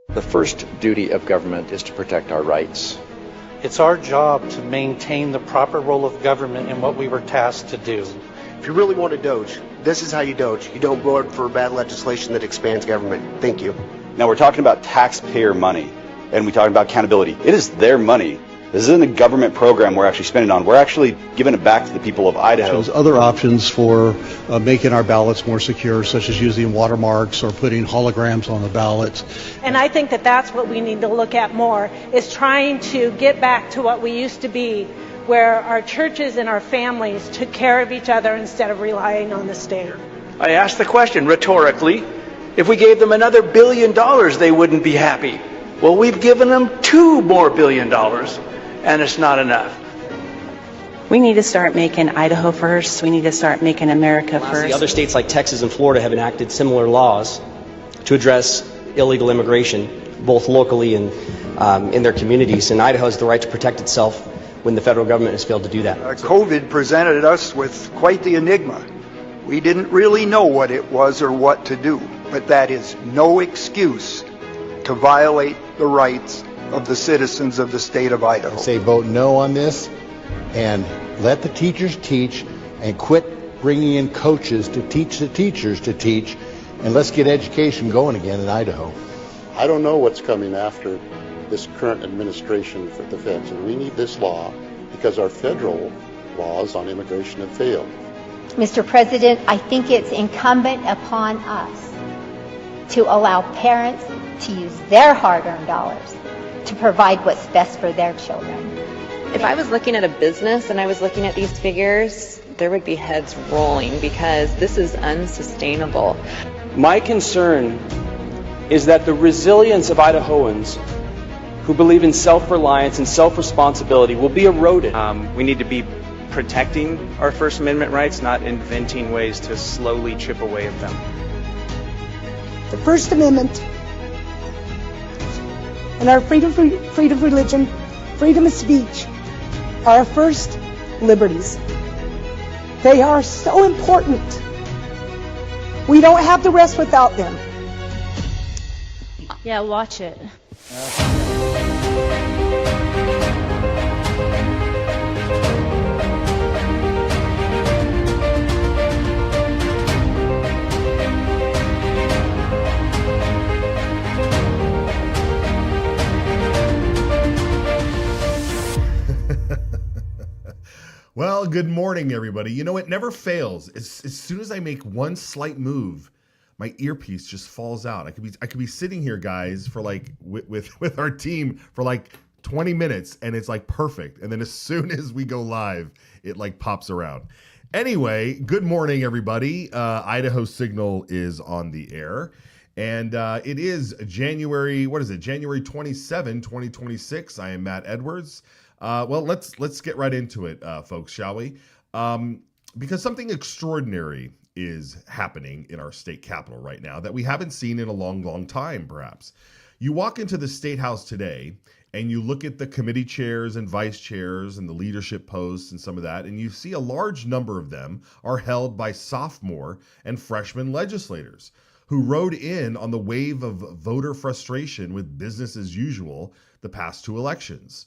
The first duty of government is to protect our rights. It's our job to maintain the proper role of government in what we were tasked to do. If you really want to doge, this is how you doge. You don't vote for bad legislation that expands government. Thank you. Now we're talking about taxpayer money, and we're talking about accountability. It is their money. This isn't a government program we're actually spending on. We're actually giving it back to the people of Idaho. There's other options for making our ballots more secure, such as using watermarks or putting holograms on the ballots. And I think that that's what we need to look at more, is trying to get back to what we used to be, where our churches and our families took care of each other instead of relying on the state. I asked the question rhetorically, if we gave them another $1 billion, they wouldn't be happy. Well, we've given them $2 more billion, and it's not enough. We need to start making Idaho first. We need to start making America first. Other states like Texas and Florida have enacted similar laws to address illegal immigration, both locally and in their communities. And Idaho has the right to protect itself when the federal government has failed to do that. COVID presented us with quite the enigma. We didn't really know what it was or what to do, but that is no excuse to violate the rights of the citizens of the state of Idaho. I say vote no on this and let the teachers teach and quit bringing in coaches to teach the teachers to teach, and let's get education going again in Idaho. I don't know what's coming after this current administration for the feds, and we need this law because our federal laws on immigration have failed. Mr. President, I think it's incumbent upon us to allow parents to use their hard-earned dollars to provide what's best for their children. If I was looking at a business and I was looking at these figures, there would be heads rolling because this is unsustainable. My concern is that the resilience of Idahoans who believe in self-reliance and self-responsibility will be eroded. We need to be protecting our First Amendment rights, not inventing ways to slowly chip away at them. The First Amendment and our freedom of religion, freedom of speech are our first liberties. They are so important. We don't have the rest without them. Yeah, watch it. Well, good morning, everybody. You know, it never fails. As soon as I make one slight move, my earpiece just falls out. I could be sitting here, guys, for like with our team for like 20 minutes, and it's like perfect. And then as soon as we go live, it like pops around. Anyway, good morning, everybody. Idaho Signal is on the air, and it is January 27, 2026. I am Matt Edwards. Well, let's get right into it, folks, shall we? Because something extraordinary is happening in our state capitol right now that we haven't seen in a long, long time, perhaps. You walk into the State House today and you look at the committee chairs and vice chairs and the leadership posts and some of that, and you see a large number of them are held by sophomore and freshman legislators who rode in on the wave of voter frustration with business as usual the past two elections.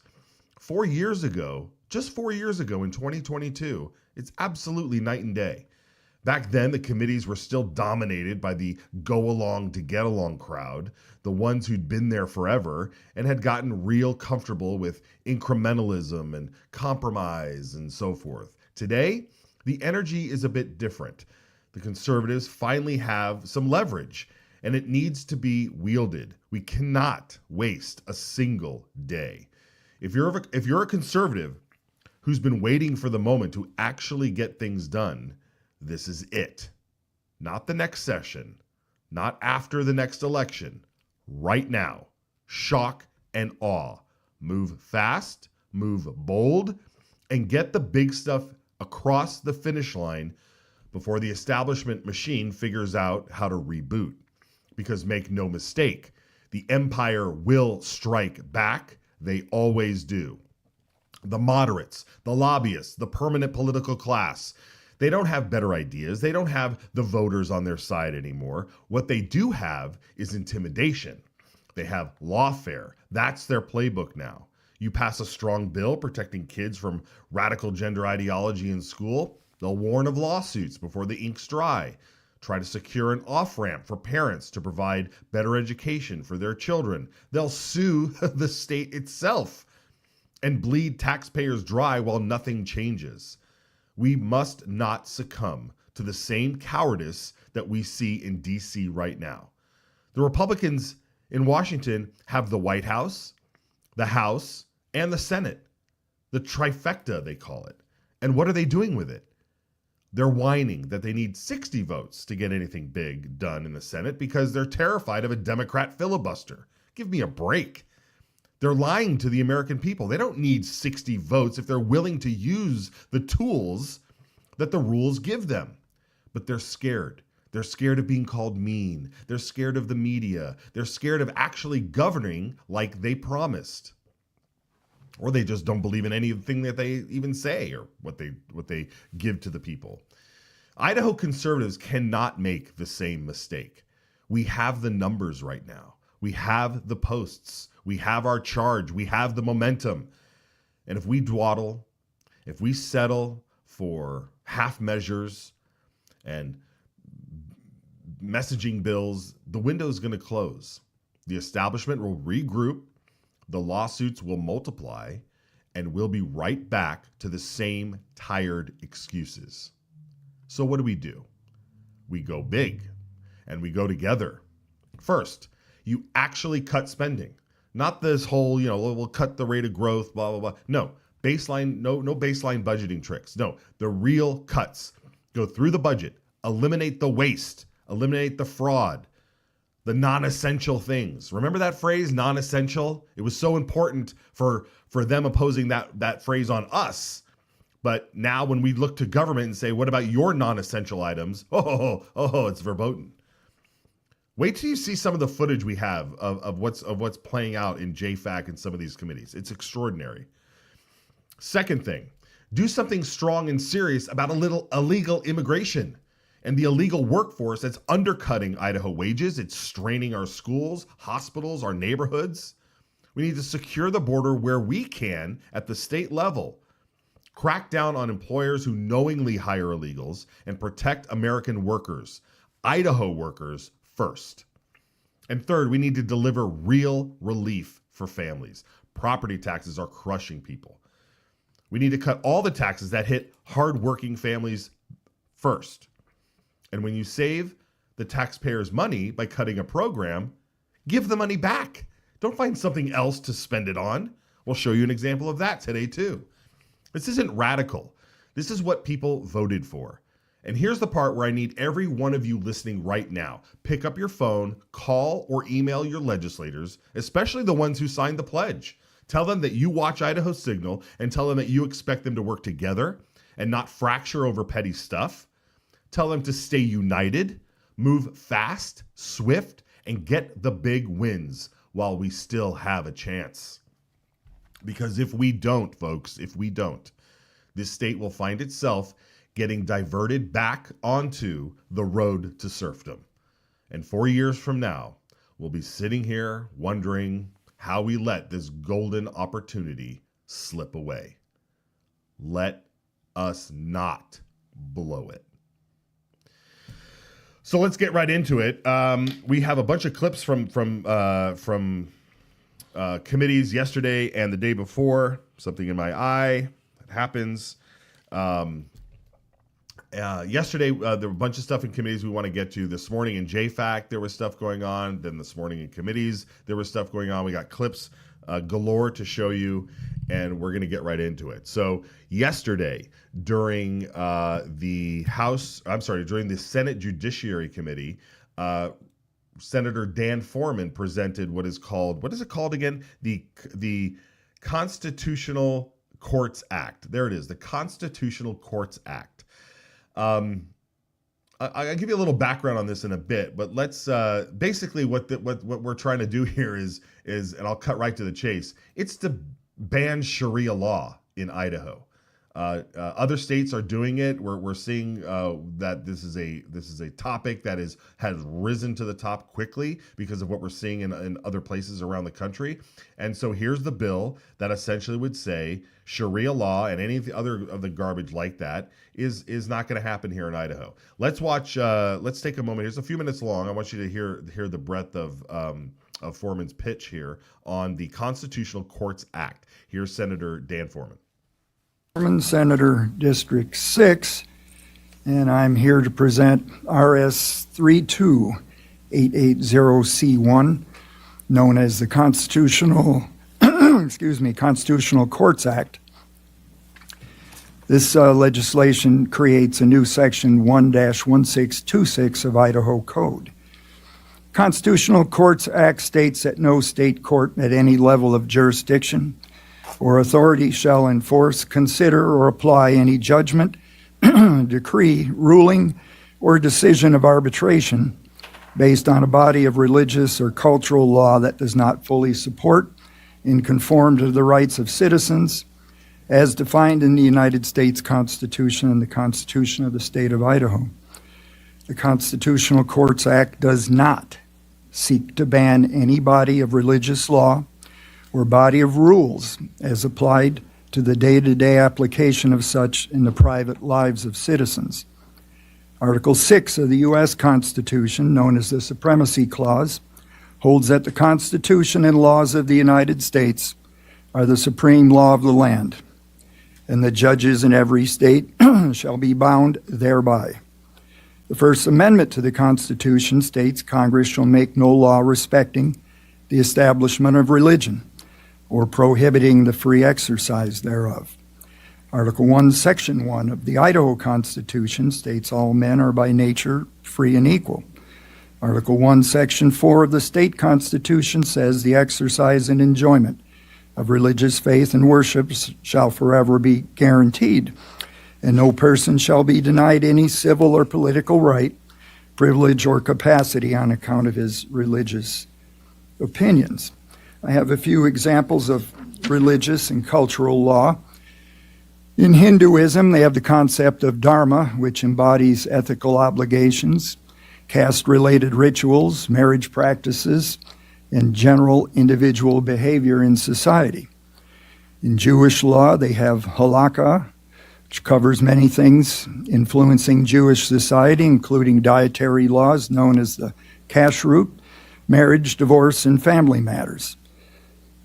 4 years ago, just 4 years ago in 2022, it's absolutely night and day. Back then, the committees were still dominated by the go-along to get-along crowd, the ones who'd been there forever and had gotten real comfortable with incrementalism and compromise and so forth. Today, the energy is a bit different. The conservatives finally have some leverage, and it needs to be wielded. We cannot waste a single day. If you're a conservative who's been waiting for the moment to actually get things done, this is it. Not the next session, not after the next election, right now. Shock and awe. Move fast, move bold, and get the big stuff across the finish line before the establishment machine figures out how to reboot. Because make no mistake, the empire will strike back. They always do. The moderates, the lobbyists, the permanent political class, They don't have better ideas. They don't have the voters on their side anymore. What they do have is intimidation. They have lawfare. That's their playbook now. You pass a strong bill protecting kids from radical gender ideology in school, they'll warn of lawsuits before the ink's dry. Try to secure an off-ramp for parents to provide better education for their children. They'll sue the state itself and bleed taxpayers dry while nothing changes. We must not succumb to the same cowardice that we see in D.C. right now. The Republicans in Washington have the White House, the House, and the Senate. The trifecta, they call it. And what are they doing with it? They're whining that they need 60 votes to get anything big done in the Senate because they're terrified of a Democrat filibuster. Give me a break. They're lying to the American people. They don't need 60 votes if they're willing to use the tools that the rules give them. But they're scared. They're scared of being called mean. They're scared of the media. They're scared of actually governing like they promised. Or they just don't believe in anything that they even say or what they give to the people. Idaho conservatives cannot make the same mistake. We have the numbers right now. We have the posts. We have our charge. We have the momentum. And if we dawdle, if we settle for half measures and messaging bills, the window is going to close. The establishment will regroup, the lawsuits will multiply, and we'll be right back to the same tired excuses. So what do? We go big, and we go together. First, you actually cut spending. Not this whole, we'll cut the rate of growth, blah, blah, blah. No, baseline, no baseline budgeting tricks. No, the real cuts. Go through the budget, eliminate the waste, eliminate the fraud, the non-essential things. Remember that phrase, non-essential? It was so important for them opposing that phrase on us. But now when we look to government and say, what about your non-essential items? Oh, it's verboten. Wait till you see some of the footage we have of what's playing out in JFAC and some of these committees. It's extraordinary. Second thing, do something strong and serious about illegal immigration and the illegal workforce that's undercutting Idaho wages. It's straining our schools, hospitals, our neighborhoods. We need to secure the border where we can at the state level. Crack down on employers who knowingly hire illegals and protect American workers, Idaho workers, first. And third, we need to deliver real relief for families. Property taxes are crushing people. We need to cut all the taxes that hit hardworking families first. And when you save the taxpayers' money by cutting a program, give the money back. Don't find something else to spend it on. We'll show you an example of that today, too. This isn't radical. This is what people voted for. And here's the part where I need every one of you listening right now. Pick up your phone, call or email your legislators, especially the ones who signed the pledge. Tell them that you watch Idaho Signal and tell them that you expect them to work together and not fracture over petty stuff. Tell them to stay united, move fast, swift, and get the big wins while we still have a chance. Because if we don't, folks, if we don't, this state will find itself getting diverted back onto the road to serfdom. And 4 years from now, we'll be sitting here wondering how we let this golden opportunity slip away. Let us not blow it. So let's get right into it. We have a bunch of clips from committees yesterday and the day before. Something in my eye. That happens. Yesterday, there were a bunch of stuff in committees we want to get to. This morning in JFAC, there was stuff going on. Then this morning in committees, there was stuff going on. We got clips galore to show you, and we're going to get right into it. So yesterday, during the Senate Judiciary Committee, Senator Dan Foreman presented what is it called again? The Constitutional Courts Act. There it is, the Constitutional Courts Act. I'll give you a little background on this in a bit, but let's basically what we're trying to do here is, and I'll cut right to the chase. It's to ban Sharia law in Idaho. Other states are doing it. We're seeing that this is a topic that has risen to the top quickly because of what we're seeing in other places around the country. And so here's the bill that essentially would say Sharia law and any of the other of the garbage like that is not going to happen here in Idaho. Let's watch. Let's take a moment. It's a few minutes long. I want you to hear the breadth of Foreman's pitch here on the Constitutional Courts Act. Here's Senator Dan Foreman. Senator District 6, and I'm here to present RS 32880C1, known as the Constitutional Constitutional Courts Act. This legislation creates a new section 1-1626 of Idaho Code. Constitutional Courts Act states that no state court at any level of jurisdiction or authority shall enforce, consider, or apply any judgment, decree, ruling, or decision of arbitration based on a body of religious or cultural law that does not fully support and conform to the rights of citizens as defined in the United States Constitution and the Constitution of the State of Idaho. The Constitutional Courts Act does not seek to ban any body of religious law or body of rules as applied to the day-to-day application of such in the private lives of citizens. Article 6 of the U.S. Constitution, known as the Supremacy Clause, holds that the Constitution and laws of the United States are the supreme law of the land, and the judges in every state shall be bound thereby. The First Amendment to the Constitution states Congress shall make no law respecting the establishment of religion or prohibiting the free exercise thereof. Article 1, Section 1 of the Idaho Constitution states all men are by nature free and equal. Article 1, Section 4 of the state constitution says the exercise and enjoyment of religious faith and worship shall forever be guaranteed, and no person shall be denied any civil or political right, privilege, or capacity on account of his religious opinions. I have a few examples of religious and cultural law. In Hinduism, they have the concept of dharma, which embodies ethical obligations, caste-related rituals, marriage practices, and general individual behavior in society. In Jewish law, they have halakha, which covers many things influencing Jewish society, including dietary laws known as the kashrut, marriage, divorce, and family matters.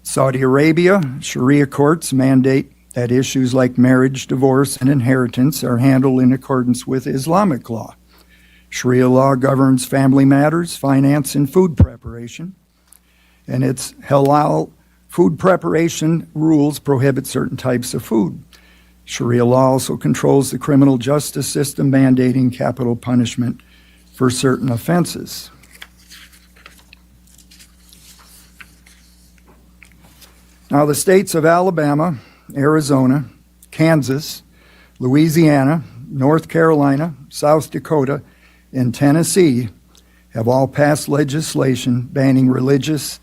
Saudi Arabia, Sharia courts mandate that issues like marriage, divorce, and inheritance are handled in accordance with Islamic law. Sharia law governs family matters, finance, and food preparation, and its halal food preparation rules prohibit certain types of food. Sharia law also controls the criminal justice system, mandating capital punishment for certain offenses. Now, the states of Alabama, Arizona, Kansas, Louisiana, North Carolina, South Dakota, and Tennessee have all passed legislation banning religious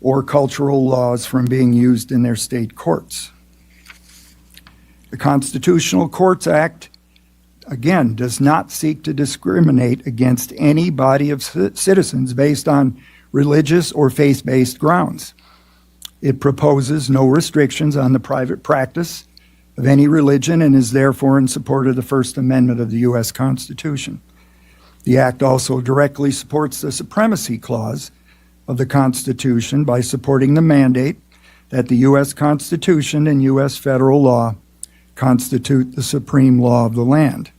or cultural laws from being used in their state courts. The Constitutional Courts Act, again, does not seek to discriminate against any body of citizens based on religious or faith-based grounds. It proposes no restrictions on the private practice of any religion and is therefore in support of the First Amendment of the U.S. Constitution. The Act also directly supports the Supremacy Clause of the Constitution by supporting the mandate that the U.S. Constitution and U.S. federal law constitute the supreme law of the land.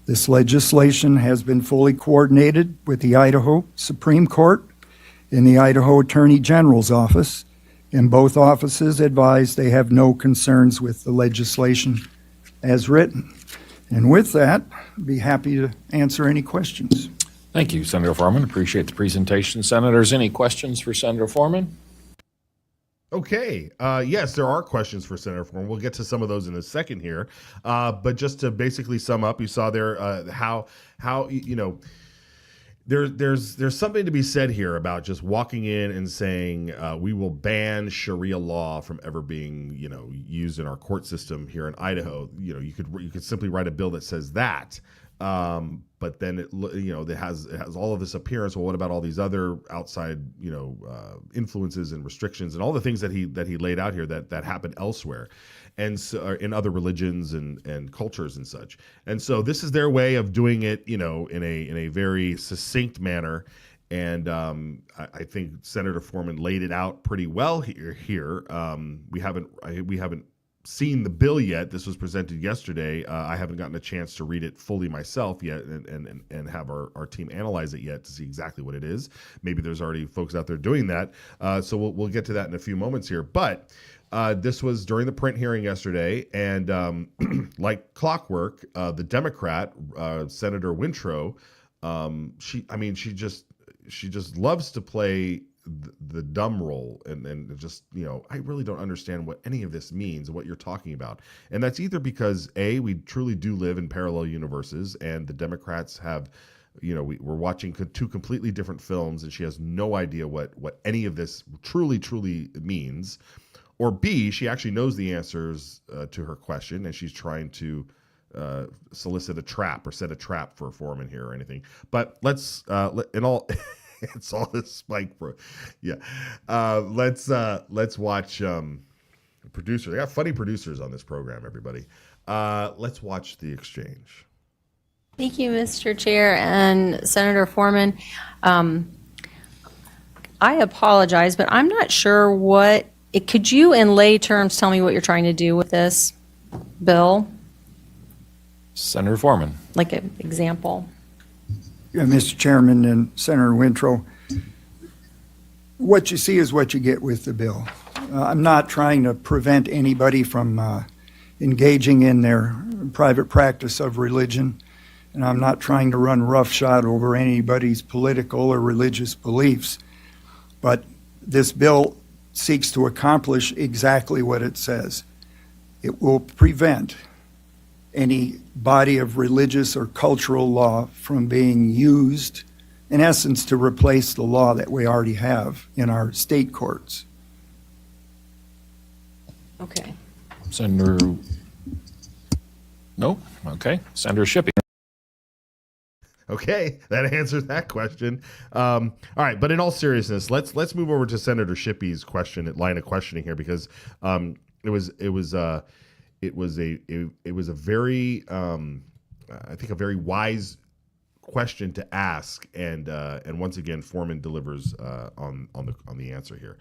This legislation has been fully coordinated with the Idaho Supreme Court and the Idaho Attorney General's office, and both offices advise they have no concerns with the legislation as written. And with that, I'd be happy to answer any questions. Thank you, Senator Foreman. Appreciate the presentation. Senators, any questions for Senator Foreman? Okay. Yes, there are questions for Senator Foreman. We'll get to some of those in a second here. But just to basically sum up, you saw there how there's something to be said here about just walking in and saying we will ban Sharia law from ever being used in our court system here in Idaho. You could simply write a bill that says that, but then it has all of this appearance. Well, what about all these other outside influences and restrictions and all the things that he laid out here that happen elsewhere, and so, in other religions and cultures and such. And so this is their way of doing it, in a very succinct manner. And I think Senator Foreman laid it out pretty well here. We haven't seen the bill yet. This was presented yesterday. I haven't gotten a chance to read it fully myself yet and have our team analyze it yet to see exactly what it is. Maybe there's already folks out there doing that. So we'll get to that in a few moments here. But this was during the print hearing yesterday, and like clockwork, the Democrat, Senator Wintrow, she just loves to play the dumb role and just, I really don't understand what any of this means and what you're talking about. And that's either because we truly do live in parallel universes, and the Democrats have, we're watching two completely different films, and she has no idea what any of this truly means. Or B, she actually knows the answers to her question, and she's trying to solicit a trap or set a trap for Foreman here or anything. But let's it's all this spike, bro. Yeah, let's watch producers. They got funny producers on this program, everybody. Let's watch the exchange. Thank you, Mr. Chair and Senator Foreman. I apologize, but I'm not sure could you in lay terms tell me what you're trying to do with this bill? Senator Foreman. Like an example. Mr. Chairman and Senator Wintrow, what you see is what you get with the bill. I'm not trying to prevent anybody from engaging in their private practice of religion, and I'm not trying to run roughshod over anybody's political or religious beliefs. But this bill seeks to accomplish exactly what it says. It will prevent any body of religious or cultural law from being used, in essence, to replace the law that we already have in our state courts. Okay. Senator... No? Okay. Senator Shippey. Okay, that answers that question. All right, but in all seriousness, let's move over to Senator Shippey's line of questioning here, because it was a very I think a very wise question to ask, and once again Foreman delivers on the answer here.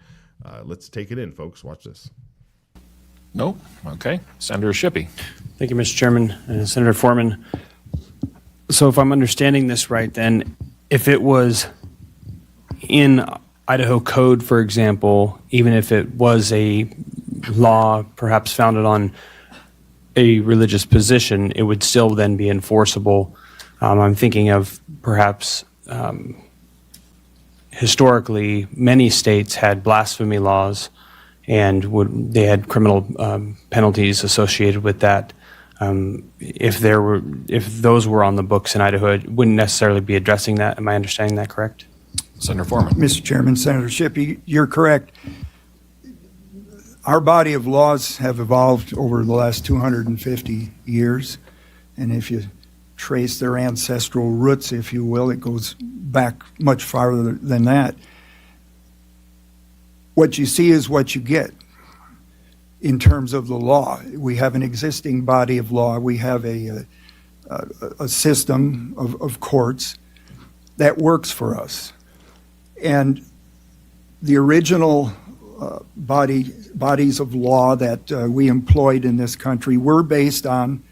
Let's take it in, folks. Watch this. No? Okay. Senator Shippey. Thank you, Mr. Chairman and Senator Foreman. So if I'm understanding this right, then if it was in Idaho code, for example, even if it was a law perhaps founded on a religious position, it would still then be enforceable. I'm thinking of perhaps historically many states had blasphemy laws, and they had criminal penalties associated with that. If those were on the books in Idaho, it wouldn't necessarily be addressing that. Am I understanding that correct? Senator Foreman. Mr. Chairman, Senator Shippey, you're correct. Our body of laws have evolved over the last 250 years, and if you trace their ancestral roots, if you will, it goes back much farther than that. What you see is what you get. In terms of the law, we have an existing body of law. We have a system of courts that works for us. And the original bodies of law that we employed in this country were based on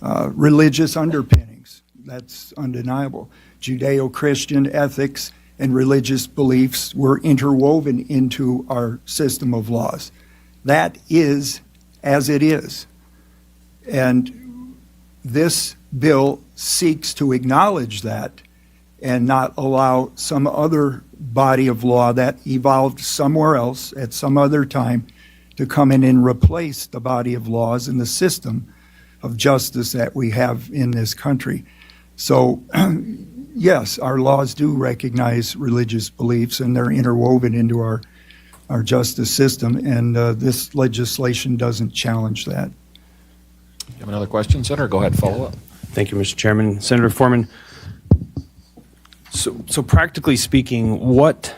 religious underpinnings. That's undeniable. Judeo-Christian ethics and religious beliefs were interwoven into our system of laws. That is as it is. And this bill seeks to acknowledge that and not allow some other body of law that evolved somewhere else at some other time to come in and replace the body of laws and the system of justice that we have in this country. So yes, our laws do recognize religious beliefs, and they're interwoven into our justice system, and this legislation doesn't challenge that. You have another question, Senator? Go ahead, follow up. Thank you, Mr. Chairman. Senator Foreman, so practically speaking, what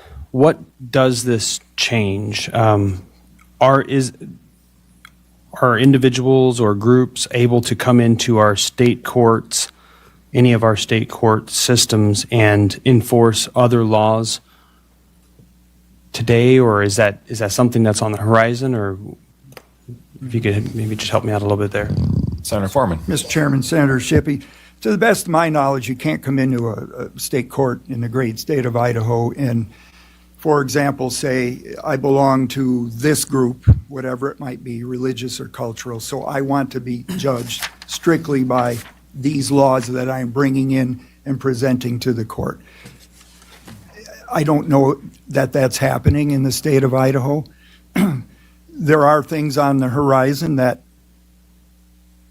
does this change? Are individuals or groups able to come into our state courts, any of our state court systems, and enforce other laws today, or is that something that's on the horizon? Or if you could maybe just help me out a little bit there. Senator Foreman. Mr. Chairman, Senator Shippey, to the best of my knowledge, you can't come into a state court in the great state of Idaho and, for example, say, I belong to this group, whatever it might be, religious or cultural, so I want to be judged strictly by these laws that I'm bringing in and presenting to the court. I don't know that that's happening in the state of Idaho. There are things on the horizon that,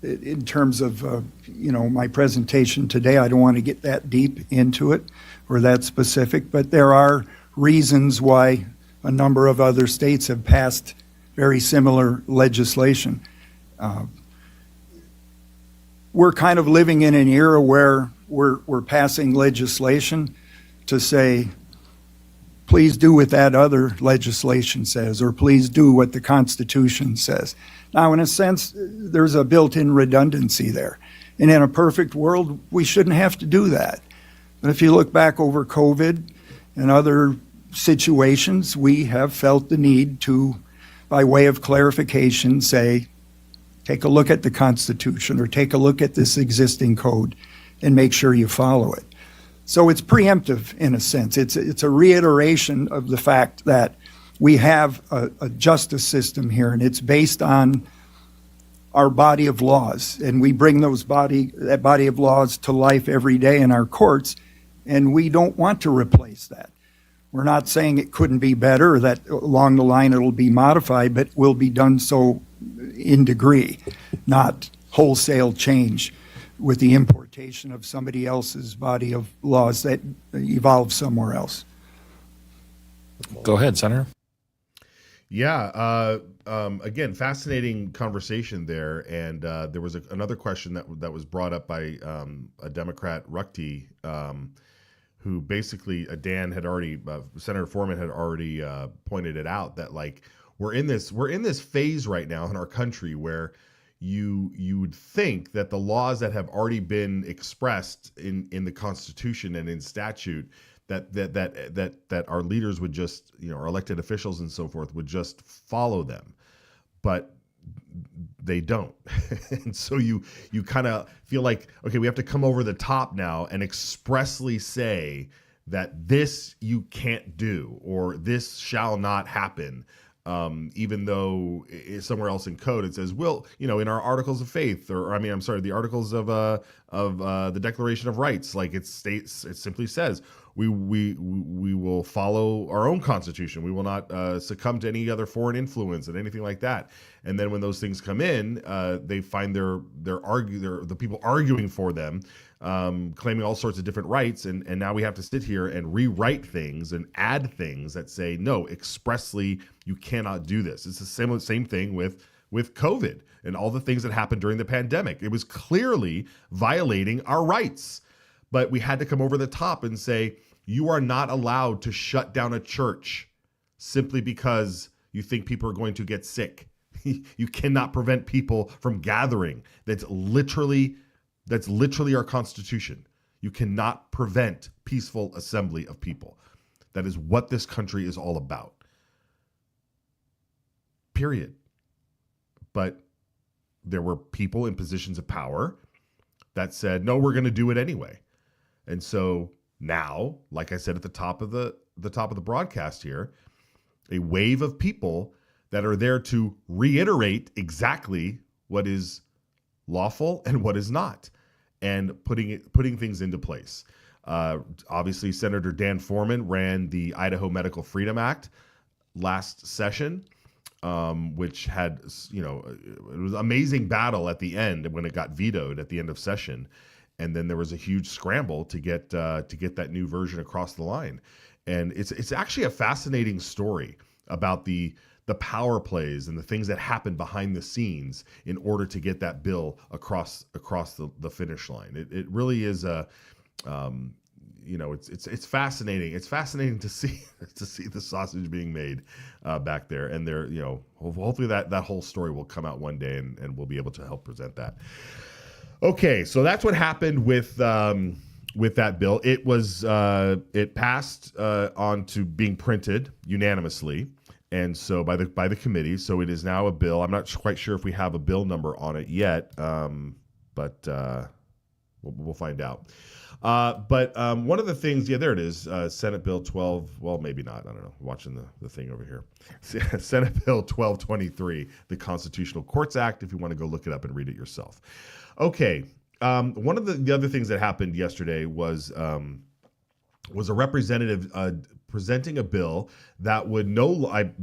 in terms of, my presentation today, I don't want to get that deep into it or that specific, but there are reasons why a number of other states have passed very similar legislation. We're kind of living in an era where we're passing legislation to say, please do what that other legislation says, or please do what the Constitution says. Now, in a sense, there's a built-in redundancy there. And in a perfect world, we shouldn't have to do that. But if you look back over COVID and other situations, we have felt the need to, by way of clarification, say, take a look at the Constitution or take a look at this existing code and make sure you follow it. So it's preemptive in a sense. It's a reiteration of the fact that we have a justice system here, and it's based on our body of laws, and we bring that body of laws to life every day in our courts, and we don't want to replace that. We're not saying it couldn't be better or that along the line it'll be modified, but will be done so in degree, not wholesale change with the importation of somebody else's body of laws that evolved somewhere else. Go ahead, Senator. Yeah. Again, fascinating conversation there. And there was another question that was brought up by a Democrat, Ruckty, who basically Senator Foreman had already pointed it out, that like we're in this phase right now in our country where you would think that the laws that have already been expressed in the Constitution and in statute that our leaders would just, our elected officials and so forth would just follow them, but they don't. And so you kind of feel like, okay, we have to come over the top now and expressly say that this you can't do or this shall not happen. Even though somewhere else in code it says, in our articles of faith, the articles of the Declaration of Rights, like it simply says, we will follow our own Constitution. We will not succumb to any other foreign influence and anything like that. And then when those things come in, they find the people arguing for them, claiming all sorts of different rights, and now we have to sit here and rewrite things and add things that say, no, expressly you cannot do this. It's the same thing with COVID and all the things that happened during the pandemic. It was clearly violating our rights, but we had to come over the top and say, you are not allowed to shut down a church simply because you think people are going to get sick. You cannot prevent people from gathering. That's literally our Constitution. You cannot prevent peaceful assembly of people. That is what this country is all about. Period. But there were people in positions of power that said, no, we're going to do it anyway. And so now, like I said at the top of the broadcast here, a wave of people that are there to reiterate exactly what is lawful and what is not, and putting things into place. Obviously, Senator Dan Foreman ran the Idaho Medical Freedom Act last session, which had, it was an amazing battle at the end when it got vetoed at the end of session. and then there was a huge scramble to get that new version across the line. And it's actually a fascinating story about the power plays and the things that happen behind the scenes in order to get that bill across the finish line. It really is a it's fascinating. It's fascinating to see the sausage being made back there, and there, hopefully that whole story will come out one day, and we'll be able to help present that. Okay, so that's what happened with that bill. It passed on to being printed unanimously, and so by the committee. So it is now a bill. I'm not quite sure if we have a bill number on it yet, but we'll find out. But one of the things, there it is, Senate Bill 12, well, maybe not, I don't know, I'm watching the thing over here. Senate Bill 1223, the Constitutional Courts Act, if you want to go look it up and read it yourself. Okay, one of the other things that happened yesterday was a representative presenting a bill that would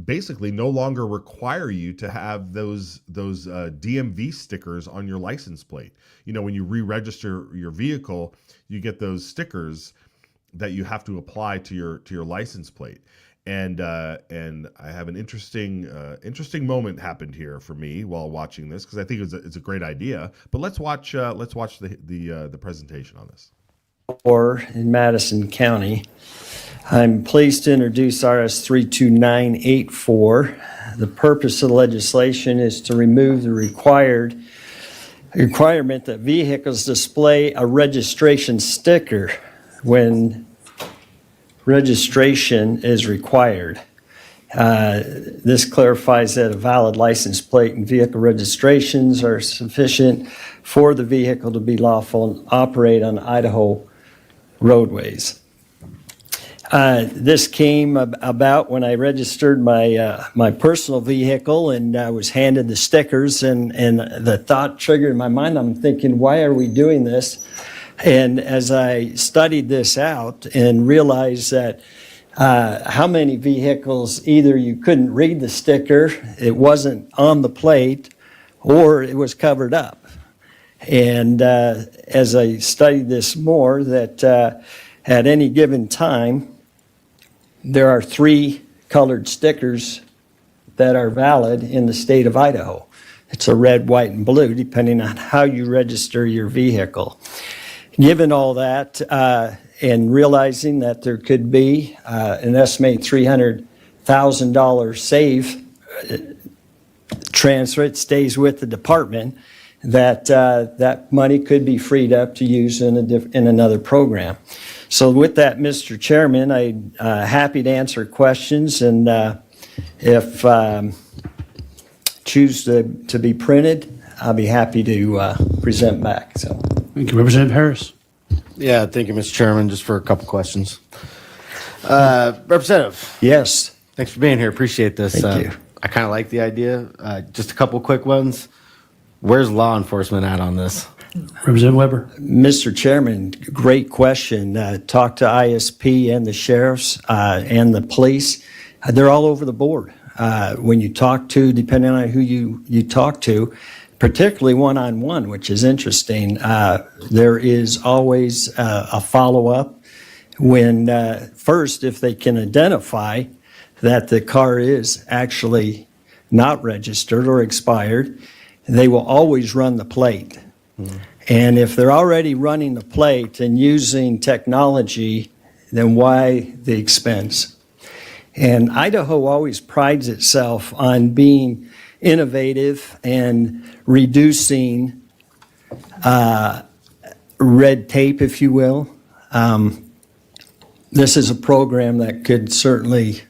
basically no longer require you to have those DMV stickers on your license plate. When you re-register your vehicle, you get those stickers that you have to apply to your license plate. And I have an interesting moment happened here for me while watching this, because I think it's a great idea. But let's watch the presentation on this. Or in Madison County, I'm pleased to introduce RS 32984. The purpose of the legislation is to remove the requirement that vehicles display a registration sticker when registration is required. This clarifies that a valid license plate and vehicle registrations are sufficient for the vehicle to be lawful and operate on Idaho roadways. This came about when I registered my personal vehicle, and I was handed the stickers, and the thought triggered in my mind. I'm thinking, why are we doing this? And as I studied this out and realized that how many vehicles, either you couldn't read the sticker, it wasn't on the plate, or it was covered up. And as I studied this more, that at any given time, there are 3 colored stickers that are valid in the state of Idaho. It's a red, white, and blue, depending on how you register your vehicle. Given all that, and realizing that there could be an estimated $300,000 save transfer, it stays with the department, that money could be freed up to use in another program. So with that, Mr. Chairman, I'm happy to answer questions, and if choose to be printed, I'll be happy to present back. So, thank you, Representative Harris. Yeah, thank you, Mr. Chairman. Just for a couple questions. Representative. Yes. Thanks for being here. Appreciate this. Thank you. I kind of like the idea. Just a couple quick ones. Where's law enforcement at on this? Representative Weber. Mr. Chairman, great question. Talk to ISP and the sheriffs and the police. They're all over the board. When you talk to, depending on who you talk to, particularly one-on-one, which is interesting, there is always a follow-up when, first, if they can identify that the car is actually not registered or expired, they will always run the plate. And if they're already running the plate and using technology, then why the expense? And Idaho always prides itself on being innovative and reducing red tape, if you will. This is a program that could certainly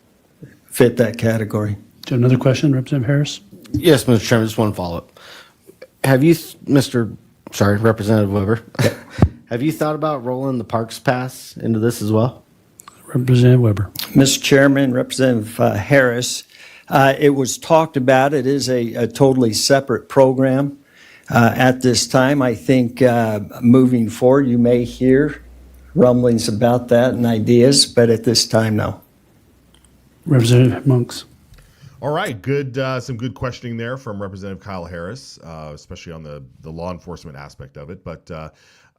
fit that category. Do you have another question, Representative Harris? Yes, Mr. Chairman, just one follow-up. Have you, Representative Weber, have you thought about rolling the Parks Pass into this as well? Representative Weber. Mr. Chairman, Representative Harris, it was talked about. It is a totally separate program. At this time, I think moving forward, you may hear rumblings about that and ideas, but at this time, no. Representative Monks. All right, good. Some good questioning there from Representative Kyle Harris, especially on the law enforcement aspect of it. But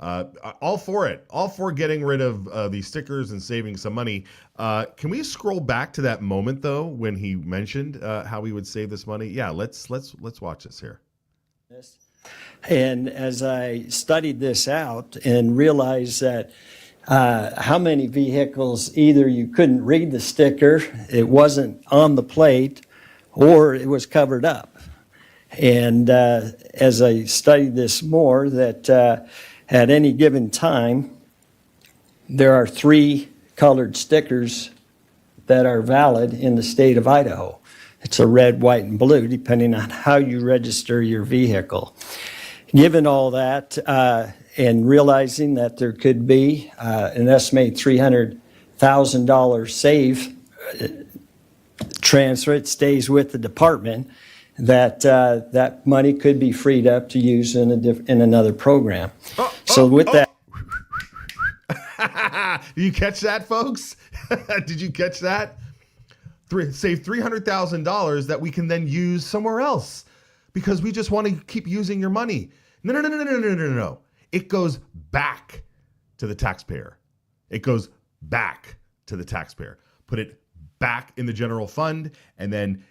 All for it. All for getting rid of these stickers and saving some money. Can we scroll back to that moment though when he mentioned how we would save this money? Yeah, let's watch this here. And as I studied this out and realized that how many vehicles either you couldn't read the sticker, it wasn't on the plate, or it was covered up. And as I studied this more, that at any given time, there are 3 colored stickers that are valid in the state of Idaho. It's a red, white, and blue, depending on how you register your vehicle. Given all that, and realizing that there could be an estimated $300,000 save transfer, it stays with the department, that that money could be freed up to use in another program. That. Did you catch that, folks? Did you catch that? Save $300,000 that we can then use somewhere else because we just want to keep using your money. No. It goes back to the taxpayer. It goes back to the taxpayer. Put it back in the general fund and then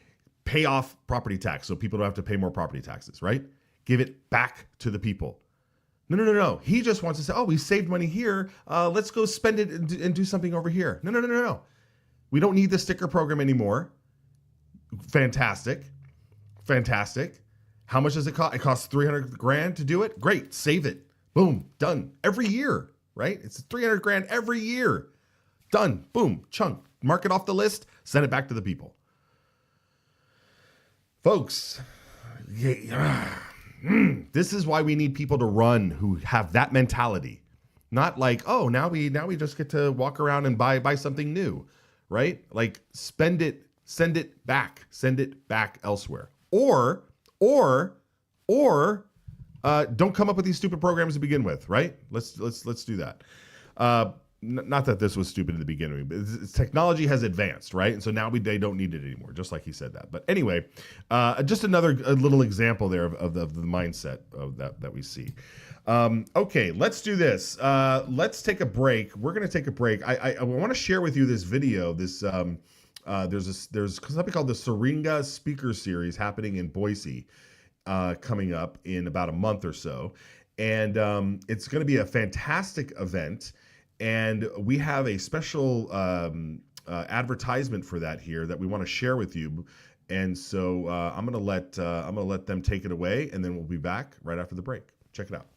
pay off property tax so people don't have to pay more property taxes, right? Give it back to the people. No. He just wants to say, oh, we saved money here. Let's go spend it and do something over here. No. We don't need the sticker program anymore. Fantastic. How much does it cost? It costs $300,000 to do it. Great. Save it. Boom. Done. Every year, right? It's $300,000 every year. Done. Boom. Chunk. Mark it off the list. Send it back to the people. Folks, this is why we need people to run who have that mentality. Not like, oh, now we just get to walk around and buy something new, right? Like spend it, send it back elsewhere. Or don't come up with these stupid programs to begin with, right? Let's do that. Not that this was stupid in the beginning, but technology has advanced, right? And so now they don't need it anymore, just like he said that. But anyway, just a little example there of the mindset of that we see. Okay, let's do this. Let's take a break. We're going to take a break. I want to share with you this video. There's something called the Syringa Speaker Series happening in Boise, coming up in about a month or so. And it's going to be a fantastic event. And we have a special advertisement for that here that we want to share with you. And so I'm gonna let them take it away, and then we'll be back right after the break. Check it out.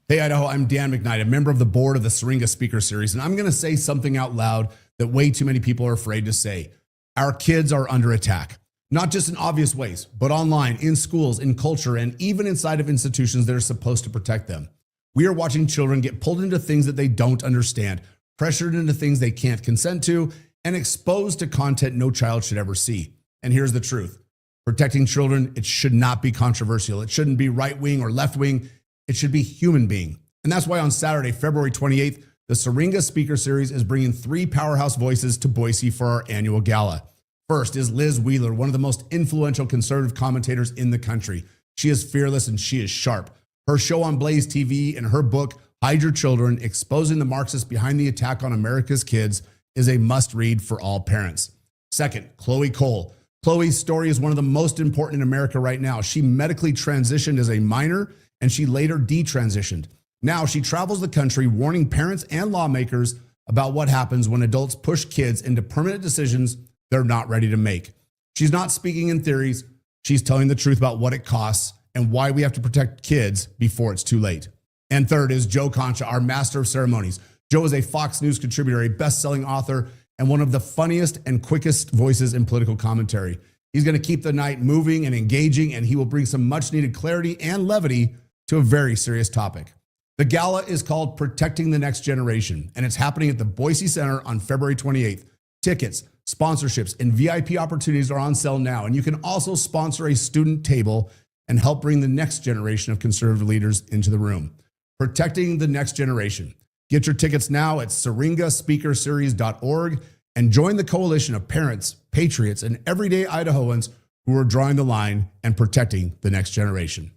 Hey Idaho, I'm Dan McKnight, a member of the board of the Syringa Speaker Series, and I'm going to say something out loud that way too many people are afraid to say. Our kids are under attack, not just in obvious ways, but online, in schools, in culture, and even inside of institutions that are supposed to protect them. We are watching children get pulled into things that they don't understand, pressured into things they can't consent to, and exposed to content no child should ever see. And here's the truth. Protecting children, it should not be controversial. It shouldn't be right-wing or left-wing. It should be human being. And that's why on Saturday, February 28th, the Syringa Speaker Series is bringing 3 powerhouse voices to Boise for our annual gala. First is Liz Wheeler, one of the most influential conservative commentators in the country. She is fearless and she is sharp. Her show on Blaze TV and her book, Hide Your Children, Exposing the Marxists Behind the Attack on America's Kids, is a must-read for all parents. Second, Chloe Cole. Chloe's story is one of the most important in America right now. She medically transitioned as a minor, and she later detransitioned. Now she travels the country warning parents and lawmakers about what happens when adults push kids into permanent decisions they're not ready to make. She's not speaking in theories. She's telling the truth about what it costs and why we have to protect kids before it's too late. And third is Joe Concha, our master of ceremonies. Joe is a Fox News contributor, a best-selling author, and one of the funniest and quickest voices in political commentary. He's going to keep the night moving and engaging, and he will bring some much-needed clarity and levity to a very serious topic. The gala is called Protecting the Next Generation, and it's happening at the Boise Center on February 28th. Tickets, sponsorships, and VIP opportunities are on sale now, and you can also sponsor a student table and help bring the next generation of conservative leaders into the room. Protecting the Next Generation. Get your tickets now at syringaspeakerseries.org and join the coalition of parents, patriots, and everyday Idahoans who are drawing the line and protecting the next generation.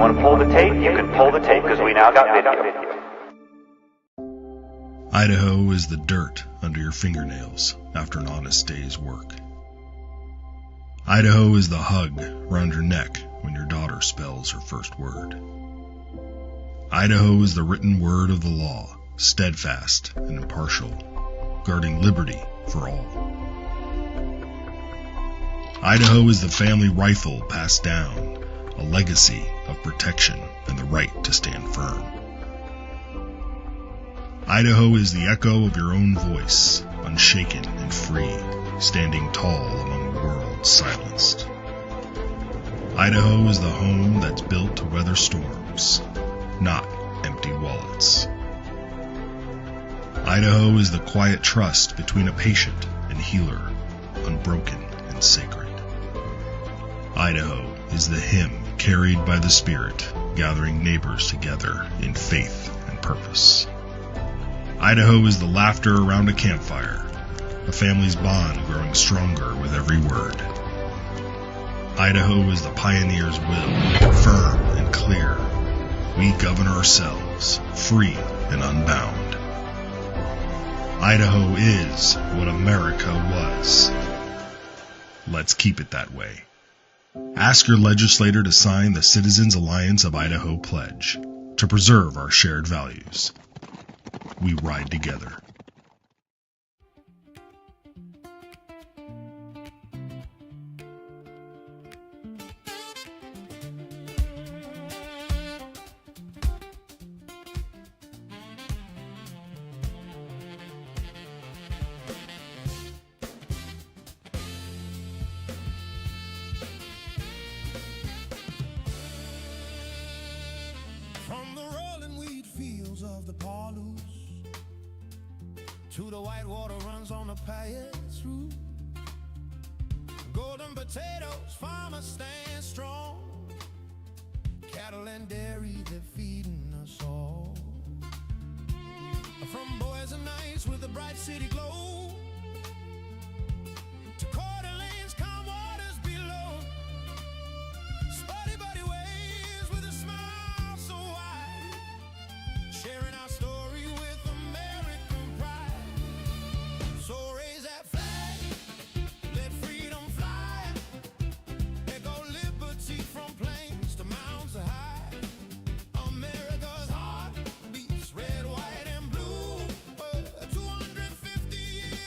want to pull the tape? You can pull the tape because we now got video. Idaho is the dirt under your fingernails after an honest day's work. Idaho is the hug around your neck when your daughter spells her first word. Idaho is the written word of the law, steadfast and impartial, guarding liberty for all. Idaho is the family rifle passed down, a legacy of protection and the right to stand firm. Idaho is the echo of your own voice, unshaken and free, standing tall among the world's silenced. Idaho is the home that's built to weather storms, not empty wallets. Idaho is the quiet trust between a patient and healer, unbroken and sacred. Idaho is the hymn carried by the Spirit, gathering neighbors together in faith and purpose. Idaho is the laughter around a campfire, a family's bond growing stronger with every word. Idaho is the pioneer's will, firm and clear. We govern ourselves, free and unbound. Idaho is what America was. Let's keep it that way. Ask your legislator to sign the Citizens Alliance of Idaho pledge to preserve our shared values. We ride together. From the rolling wheat fields of the Palouse to the white water runs on the pass-through. Golden potatoes, farmers stand strong. Cattle and dairy, they're feeding us all. From boys and nights with a bright city glow to Coeur d'Alene's calm waters below. Spotty buddy waves with a smile so wide, sharing our story with American pride. So raise that flag, let freedom fly. Echo liberty from plains to mountains high. America's heart beats red, white, and blue. 250 years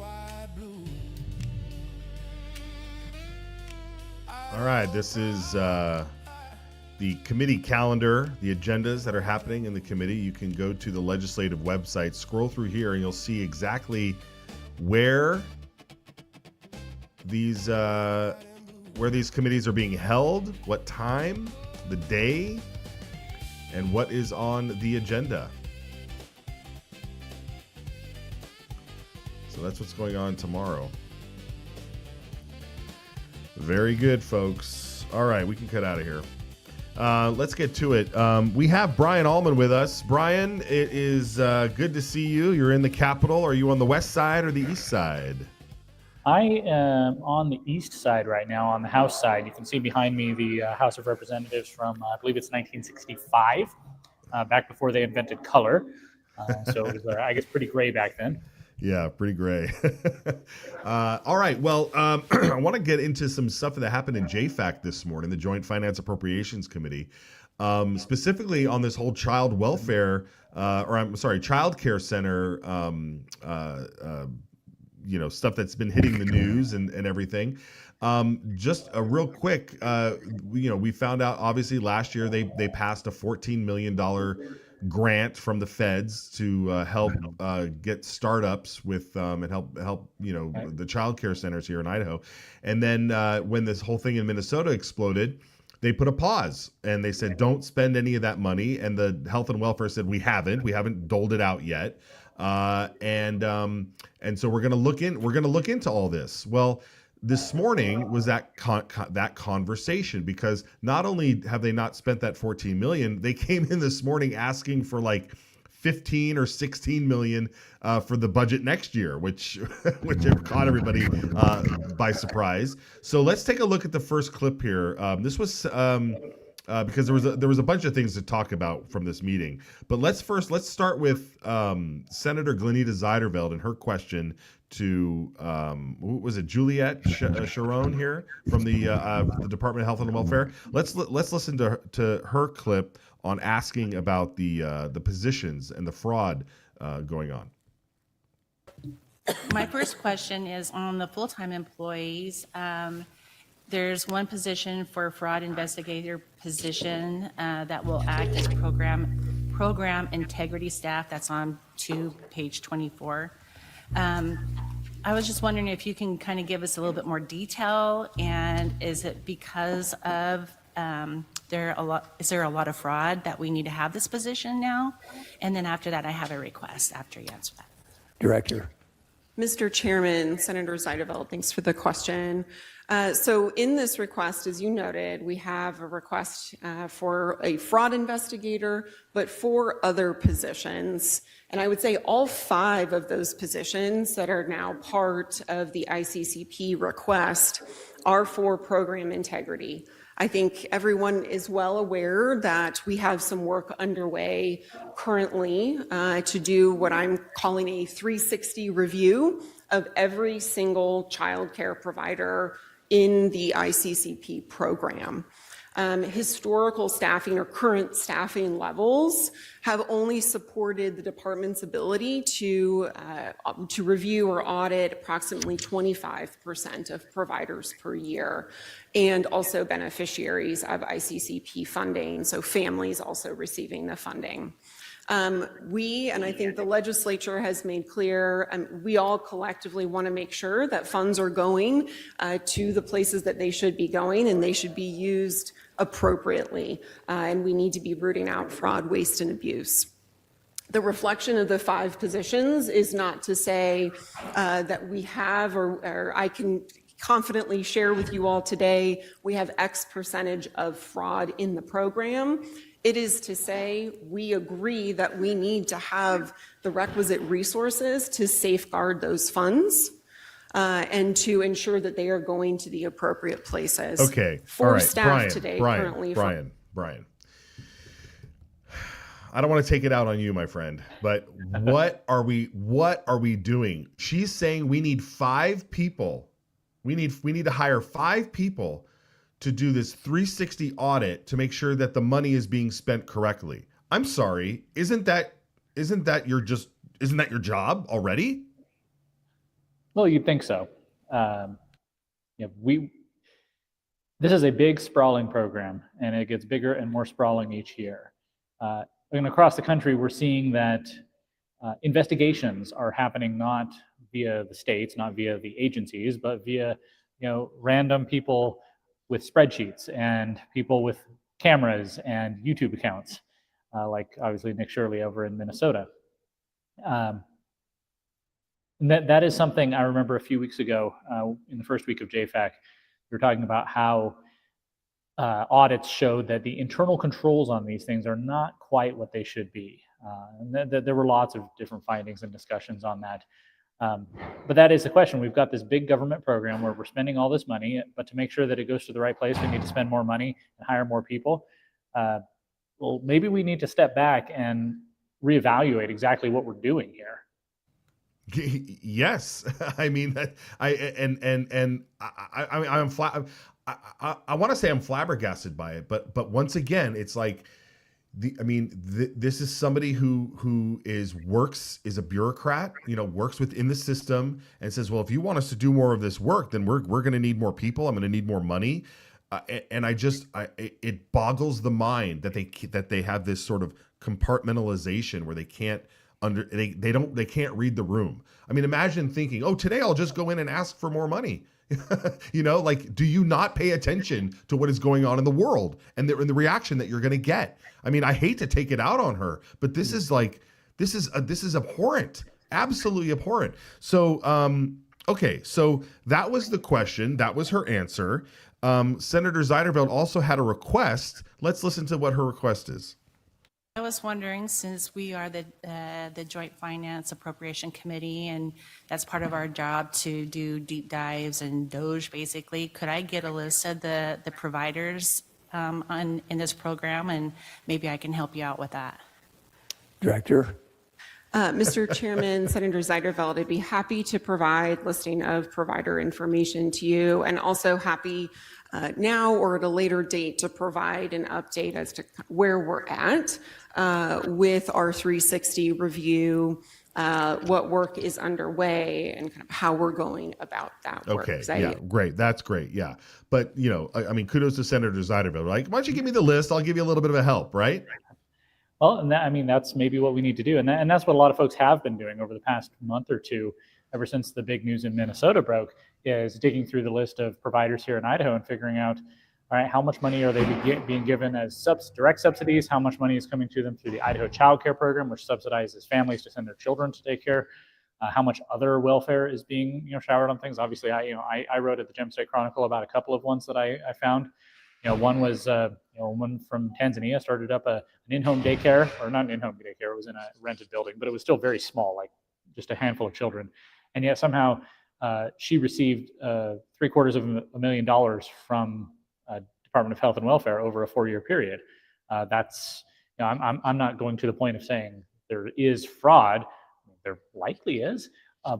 wide blue. All right, this is the committee calendar, the agendas that are happening in the committee. You can go to the legislative website, scroll through here, and you'll see exactly where these committees are being held, what time, the day, and what is on the agenda. So that's what's going on tomorrow. Very good, folks. All right, we can cut out of here. Let's get to it. We have Brian Allman with us. Brian, it is good to see you. You're in the Capitol. Are you on the west side or the east side? I am on the east side right now, on the House side. You can see behind me the House of Representatives from, I believe it's 1965, back before they invented color. So it was, I guess, pretty gray back then. Yeah, pretty gray. All right. Well, I want to get into some stuff that happened in JFAC this morning, the Joint Finance Appropriations Committee, specifically on this whole child welfare, child care center, stuff that's been hitting the news and everything. Just a real quick, we found out obviously last year they passed a $14 million grant from the feds to help get startups with and help the child care centers here in Idaho. And then when this whole thing in Minnesota exploded, they put a pause and they said, don't spend any of that money. And the health and welfare said, we haven't doled it out yet. And so we're going to look into all this. Well, this morning was that conversation, because not only have they not spent that $14 million, they came in this morning asking for like 15 or 16 million for the budget next year, which caught everybody by surprise. So let's take a look at the first clip here. This was because there was a bunch of things to talk about from this meeting. But let's start with Senator Glenita Zeiderveld and her question to who was it, Juliette Sharon here from the Department of Health and Welfare. Let's listen to her clip on asking about the positions and the fraud going on. My first question is on the full-time employees. There's one position for a fraud investigator position that will act as program integrity staff. That's on page 24. I was just wondering if you can kind of give us a little bit more detail, and is it because of is there a lot of fraud that we need to have this position now? And then after that, I have a request after you answer that. Director. Mr. Chairman, Senator Zeiderveld, thanks for the question. So in this request, as you noted, we have a request for a fraud investigator, but 4 other positions. And I would say all 5 of those positions that are now part of the ICCP request are for program integrity. I think everyone is well aware that we have some work underway currently to do what I'm calling a 360 review of every single child care provider in the ICCP program. Historical staffing or current staffing levels have only supported the department's ability to review or audit approximately 25% of providers per year, and also beneficiaries of ICCP funding, so families also receiving the funding. And I think the legislature has made clear, we all collectively want to make sure that funds are going to the places that they should be going, and they should be used appropriately. And we need to be rooting out fraud, waste, and abuse. The reflection of the 5 positions is not to say that we have, or I can confidently share with you all today, we have X percentage of fraud in the program. It is to say we agree that we need to have the requisite resources to safeguard those funds and to ensure that they are going to the appropriate places. Okay. For all right. staff Brian, today Brian, currently. Brian. I don't want to take it out on you, my friend, but what are we doing? She's saying we need 5 people. We need to hire 5 people to do this 360 audit to make sure that the money is being spent correctly. I'm sorry, isn't that your job already? Well, you'd think so. This is a big, sprawling program, and it gets bigger and more sprawling each year. And across the country, we're seeing that investigations are happening not via the states, not via the agencies, but via random people with spreadsheets and people with cameras and YouTube accounts, like obviously Nick Shirley over in Minnesota. And that is something I remember a few weeks ago in the first week of JFAC. We were talking about how audits showed that the internal controls on these things are not quite what they should be. And there were lots of different findings and discussions on that. But that is the question. We've got this big government program where we're spending all this money, but to make sure that it goes to the right place, we need to spend more money and hire more people. Well, maybe we need to step back and reevaluate exactly what we're doing here. Yes, I mean, I want to say I'm flabbergasted by it, but once again, it's like this is somebody who is a bureaucrat, works within the system and says, well, if you want us to do more of this work, then we're going to need more people. I'm going to need more money. And it boggles the mind that they have this sort of compartmentalization where they can't they can't read the room. I mean, imagine thinking, oh, today I'll just go in and ask for more money. Do you not pay attention to what is going on in the world and the reaction that you're going to get? I mean, I hate to take it out on her, but this is abhorrent, absolutely abhorrent. So, okay, so that was the question. That was her answer. Senator Zeiderveld also had a request. Let's listen to what her request is. I was wondering, since we are the Joint Finance Appropriation Committee, and that's part of our job to do deep dives and Doge, basically, could I get a list of the providers in this program, and maybe I can help you out with that? Director. Mr. Chairman, Senator Zeiderveld, I'd be happy to provide listing of provider information to you, and also happy now or at a later date to provide an update as to where we're at with our 360 review, what work is underway, and kind of how we're going about that work. Okay, yeah, great. That's great, yeah. But, I mean, kudos to Senator Zeiderveld. Like, why don't you give me the list? I'll give you a little bit of a help, right? Well, and that's maybe what we need to do. And that's what a lot of folks have been doing over the past month or two, ever since the big news in Minnesota broke, is digging through the list of providers here in Idaho and figuring out, all right, how much money are they being given as direct subsidies? How much money is coming to them through the Idaho Child Care Program, which subsidizes families to send their children to daycare? How much other welfare is being showered on things? Obviously, I wrote at the Gem State Chronicle about a couple of ones that I found. One was one from Tanzania started up an in-home daycare, or not an in-home daycare. It was in a rented building, but it was still very small, like just a handful of children. And yet somehow she received $750,000 from Department of Health and Welfare over a 4-year period. That's I'm not going to the point of saying there is fraud. There likely is,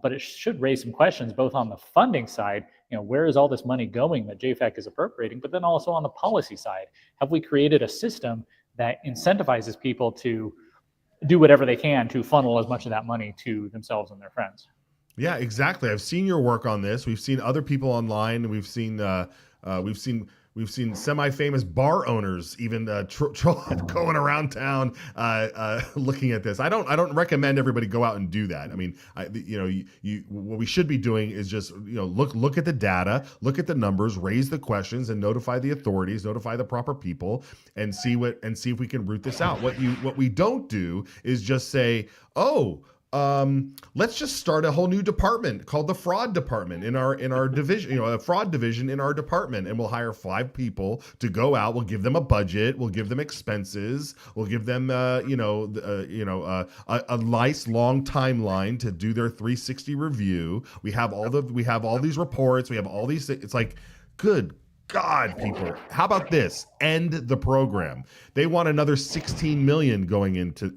but it should raise some questions both on the funding side. Where is all this money going that JFAC is appropriating, but then also on the policy side? Have we created a system that incentivizes people to do whatever they can to funnel as much of that money to themselves and their friends? Yeah, exactly. I've seen your work on this. We've seen other people online. We've seen semi-famous bar owners even going around town looking at this. I don't recommend everybody go out and do that. I mean, what we should be doing is just look at the data, look at the numbers, raise the questions, and notify the authorities, notify the proper people, and see if we can root this out. What we don't do is just say, let's just start a whole new department called the fraud department in our division, a fraud division in our department, and we'll hire 5 people to go out. We'll give them a budget. We'll give them expenses. We'll give them, a nice long timeline to do their 360 review. We have all these reports. We have all these. It's like, good God, people, how about this? End the program. They want another $16 million going into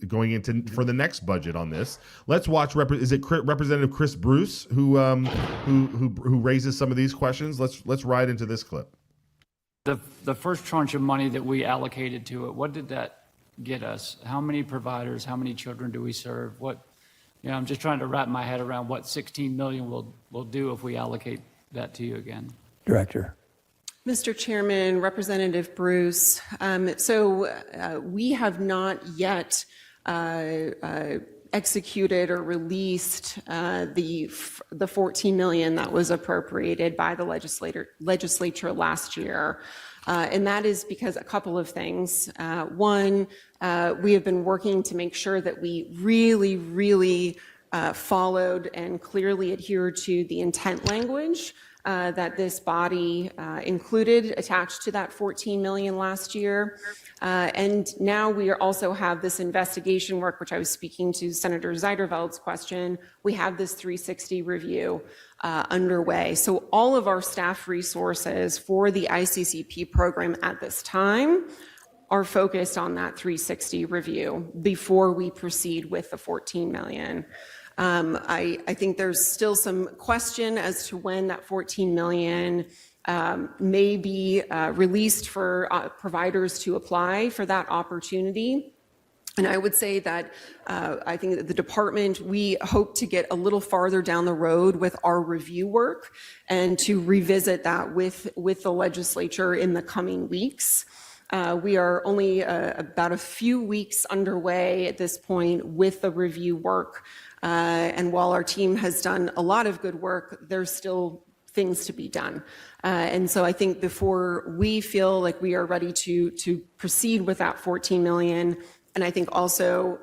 for the next budget on this. Let's watch. Is it Representative Chris Bruce who raises some of these questions? Let's ride into this clip. The first tranche of money that we allocated to it, what did that get us? How many providers? How many children do we serve? What Yeah, I'm just trying to wrap my head around what 16 million will do if we allocate that to you again. Director. Mr. Chairman, Representative Bruce, we have not yet executed or released the 14 million that was appropriated by the legislature last year. And that is because a couple of things. One, we have been working to make sure that we really followed and clearly adhered to the intent language that this body included attached to that 14 million last year. And now we also have this investigation work, which I was speaking to Senator Zeiderveld's question. We have this 360 review underway. So all of our staff resources for the ICCP program at this time are focused on that 360 review before we proceed with the 14 million. I think there's still some question as to when that 14 million may be released for providers to apply for that opportunity. And I would say that I think that the department, we hope to get a little farther down the road with our review work and to revisit that with the legislature in the coming weeks. We are only about a few weeks underway at this point with the review work. And while our team has done a lot of good work, there's still things to be done. And so I think before we feel like we are ready to proceed with that 14 million, and I think also,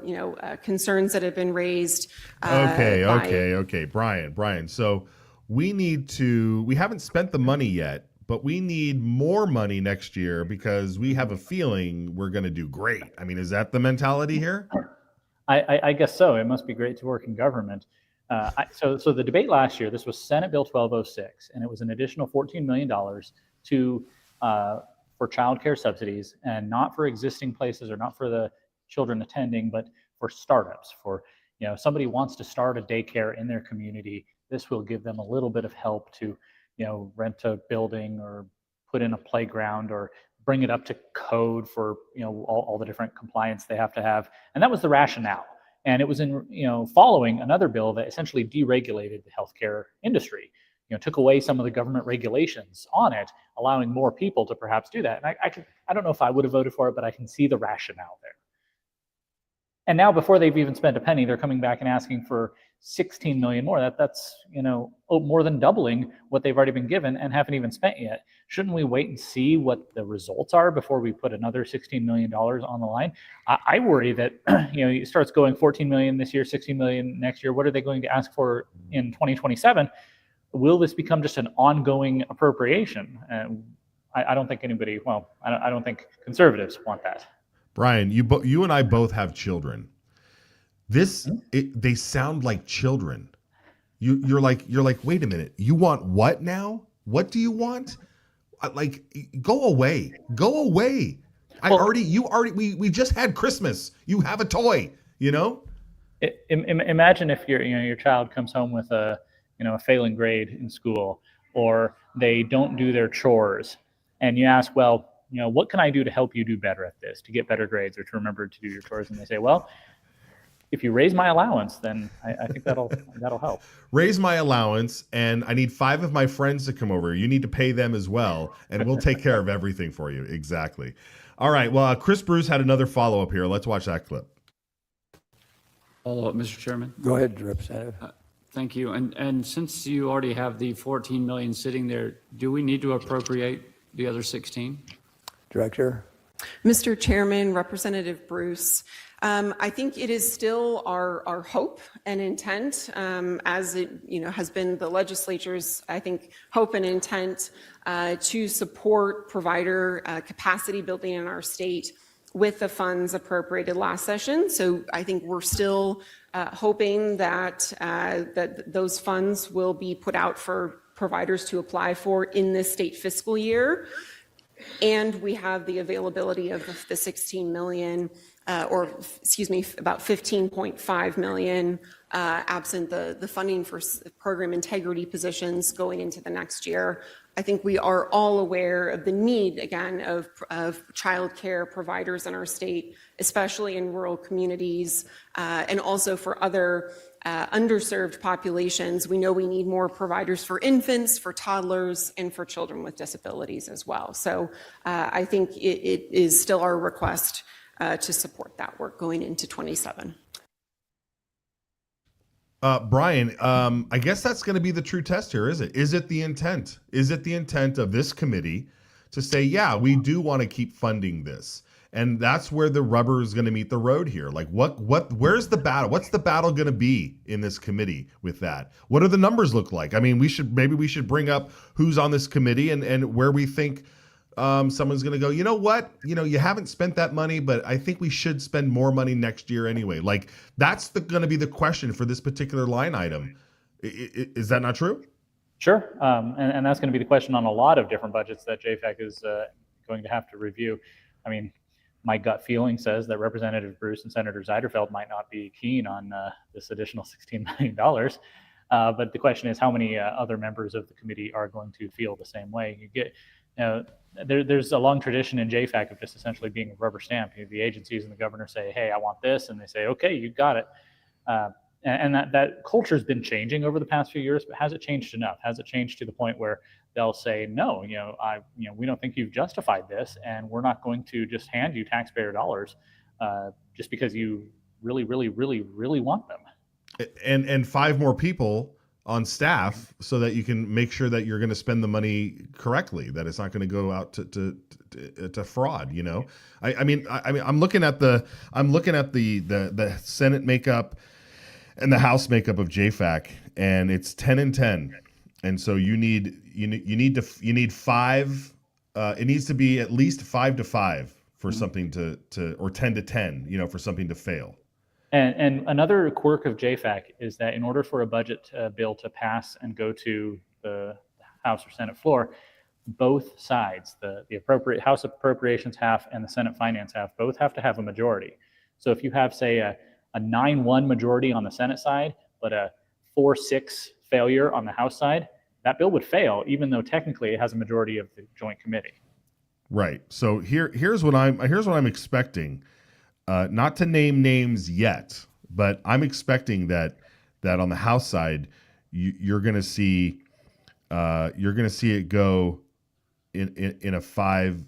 concerns that have been raised. Okay. Brian. So we haven't spent the money yet, but we need more money next year because we have a feeling we're going to do great. I mean, is that the mentality here? I guess so. It must be great to work in government. So the debate last year, this was Senate Bill 1206, and it was an additional $14 million for child care subsidies, and not for existing places or not for the children attending, but for startups. For somebody wants to start a daycare in their community, this will give them a little bit of help to rent a building or put in a playground or bring it up to code for all the different compliance they have to have. And that was the rationale. And it was in following another bill that essentially deregulated the healthcare industry, took away some of the government regulations on it, allowing more people to perhaps do that. And I don't know if I would have voted for it, but I can see the rationale there. And now, before they've even spent a penny, they're coming back and asking for 16 million more. That's more than doubling what they've already been given and haven't even spent yet. Shouldn't we wait and see what the results are before we put another $16 million on the line? I worry that it starts going 14 million this year, 16 million next year. What are they going to ask for in 2027? Will this become just an ongoing appropriation? I don't think anybody. Well, I don't think conservatives want that. Brian, you and I both have children. They sound like children. You're like, wait a minute. You want what now? What do you want? Go away. We just had Christmas. You have a toy. Imagine if your child comes home with a failing grade in school, or they don't do their chores, and you ask, well, what can I do to help you do better at this, to get better grades or to remember to do your chores? And they say, well, if you raise my allowance, then I think that'll help. Raise my allowance, and I need 5 of my friends to come over. You need to pay them as well, and we'll take care of everything for you. Exactly. All right. Well, Chris Bruce had another follow-up here. Let's watch that clip. Follow-up, Mr. Chairman. Go ahead, Representative. Thank you. And since you already have the 14 million sitting there, do we need to appropriate the other 16? Director. Mr. Chairman, Representative Bruce, I think it is still our hope and intent, as it has been the legislature's, I think, hope and intent to support provider capacity building in our state with the funds appropriated last session. So I think we're still hoping that those funds will be put out for providers to apply for in this state fiscal year. And we have the availability of the 16 million, about 15.5 million, absent the funding for program integrity positions going into the next year. I think we are all aware of the need, again, of child care providers in our state especially in rural communities, and also for other underserved populations. We know we need more providers for infants, for toddlers, and for children with disabilities as well. So I think it is still our request to support that work going into 27. Brian, I guess that's going to be the true test here, is it? Is it the intent? Is it the intent of this committee to say, yeah, we do want to keep funding this? And that's where the rubber is going to meet the road here. Like, where's the battle? What's the battle going to be in this committee with that? What do the numbers look like? I mean, maybe we should bring up who's on this committee and where we think someone's going to go, you know what? You haven't spent that money, but I think we should spend more money next year anyway. Like, that's going to be the question for this particular line item. Is that not true? Sure. And that's going to be the question on a lot of different budgets that JFAC is going to have to review. I mean, my gut feeling says that Representative Bruce and Senator Zeiderfeld might not be keen on this additional $16 million. But the question is, how many other members of the committee are going to feel the same way? There's a long tradition in JFAC of just essentially being a rubber stamp. The agencies and the governor say, hey, I want this. And they say, okay, you got it. And that culture has been changing over the past few years, but has it changed enough? Has it changed to the point where they'll say, no, we don't think you've justified this, and we're not going to just hand you taxpayer dollars just because you really, really, really, really want them. And 5 more people on staff so that you can make sure that you're going to spend the money correctly, that it's not going to go out to fraud. I mean, I'm looking at the Senate makeup and the House makeup of JFAC, and it's 10 and 10. And so you need 5. It needs to be at least 5 to 5 for something to or 10 to 10, for something to fail. And another quirk of JFAC is that in order for a budget bill to pass and go to the House or Senate floor, both sides, the House Appropriations half and the Senate Finance half, both have to have a majority. So if you have, say, a 9-1 majority on the Senate side, but a 4-6 failure on the House side, that bill would fail, even though technically it has a majority of the joint committee. Right. So here's what I'm expecting. Not to name names yet, but I'm expecting that on the House side, you're going to see it go in a 5-5.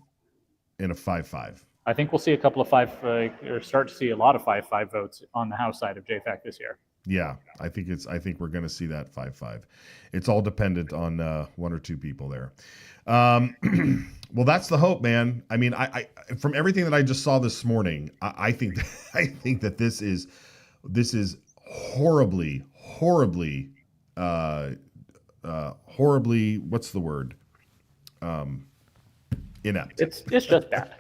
I think we'll see a couple of 5 or start to see a lot of 5-5 votes on the House side of JFAC this year. Yeah, I think we're going to see that 5-5. It's all dependent on 1 or 2 people there. Well, that's the hope, man. I mean, I from everything that I just saw this morning, I think that this is horribly, what's the word? Inept. It's just bad.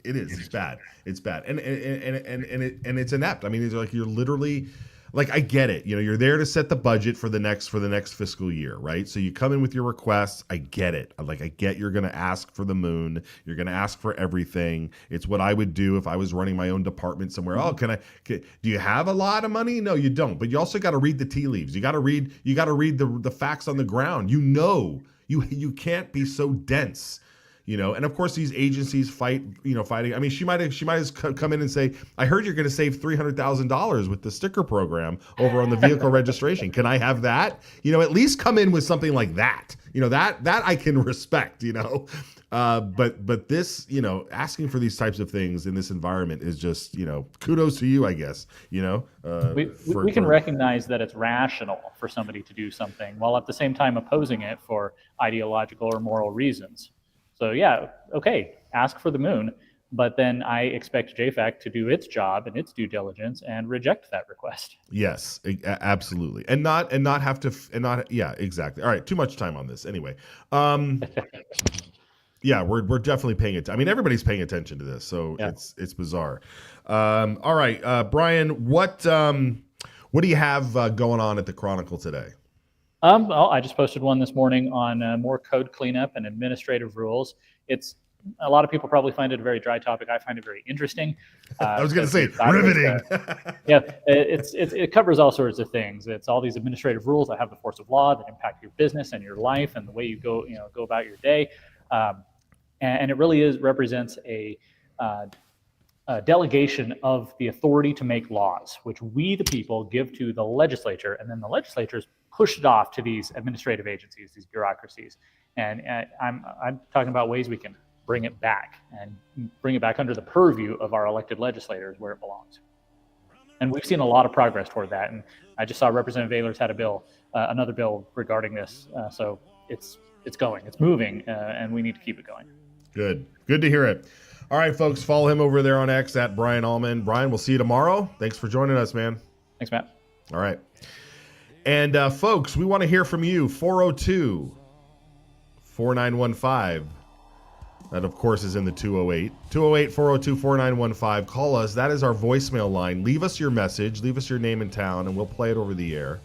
It is. It's bad. It's bad, and it's inept. I mean, it's like you're literally. Like, I get it. You're there to set the budget for the next fiscal year, right? So you come in with your requests. I get it. I get you're going to ask for the moon. You're going to ask for everything. It's what I would do if I was running my own department somewhere. Oh, do you have a lot of money? No, you don't. But you also got to read the tea leaves. You got to read the facts on the ground. You can't be so dense. And of course these agencies fighting. I mean, she might have come in and say, I heard you're going to save $300,000 with the sticker program over on the vehicle registration. Can I have that? At least come in with something like that. That I can respect. But this, asking for these types of things in this environment is just, kudos to you, I guess. We can recognize that it's rational for somebody to do something while at the same time opposing it for ideological or moral reasons. So yeah, okay, ask for the moon, but then I expect JFAC to do its job and its due diligence and reject that request. Yes, absolutely, and not have to, yeah, exactly. All right, too much time on this anyway. Yeah, we're definitely paying it. I mean, everybody's paying attention to this, so yeah. It's bizarre. All right, Brian, what do you have going on at the Chronicle today? Well, I just posted one this morning on more code cleanup and administrative rules. It's a lot of people probably find it a very dry topic. I find it very interesting. I was going to say riveting. Yeah, it covers all sorts of things. It's all these administrative rules that have the force of law that impact your business and your life and the way you go about your day. And it really represents a delegation of the authority to make laws, which we, the people, give to the legislature, and then the legislatures push it off to these administrative agencies, these bureaucracies. And I'm talking about ways we can bring it back and bring it back under the purview of our elected legislators where it belongs. And we've seen a lot of progress toward that. And I just saw Representative Ehlers had a bill, another bill regarding this. So it's going, it's moving, and we need to keep it going. Good to hear it. All right, folks, follow him over there on X at Brian Allman. Brian, we'll see you tomorrow. Thanks for joining us, man. Thanks, Matt. All right. And folks, we want to hear from you. 402-4915. That, of course, is in the 208. 208-402-4915. Call us. That is our voicemail line. Leave us your message. Leave us your name and town, and we'll play it over the air.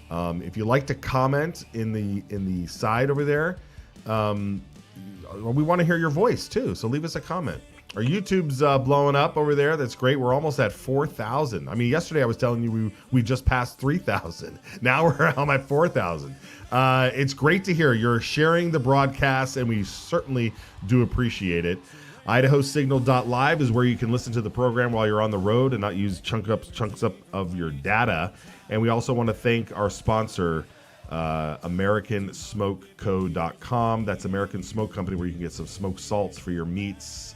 If you'd like to comment in the side over there, we want to hear your voice too, so leave us a comment. Our YouTube's blowing up over there. That's great. We're almost at 4,000. I mean, yesterday I was telling you we just passed 3,000. Now we're at 4,000. It's great to hear you're sharing the broadcast, and we certainly do appreciate it. IdahoSignal.live is where you can listen to the program while you're on the road and not use chunks up of your data. And we also want to thank our sponsor, AmericanSmokeCo.com. That's American Smoke Company, where you can get some smoked salts for your meats.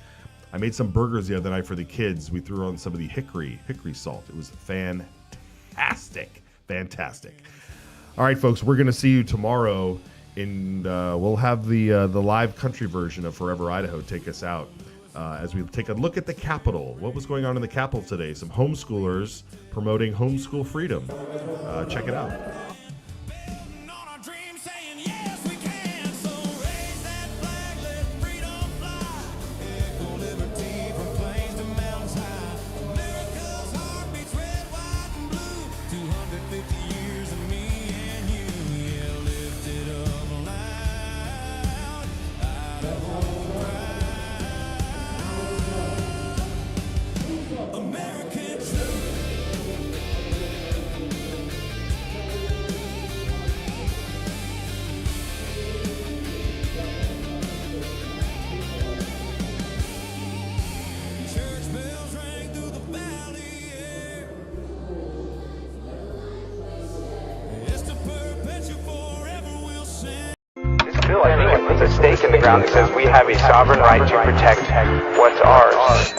I made some burgers the other night for the kids. We threw on some of the hickory salt. It was fantastic. All right, folks, we're going to see you tomorrow, and we'll have the live country version of Forever Idaho take us out as we take a look at the Capitol. What was going on in the Capitol today? Some homeschoolers promoting homeschool freedom. Check it out. bill, I think it puts a stake in the ground that says we have a sovereign right to protect what's ours.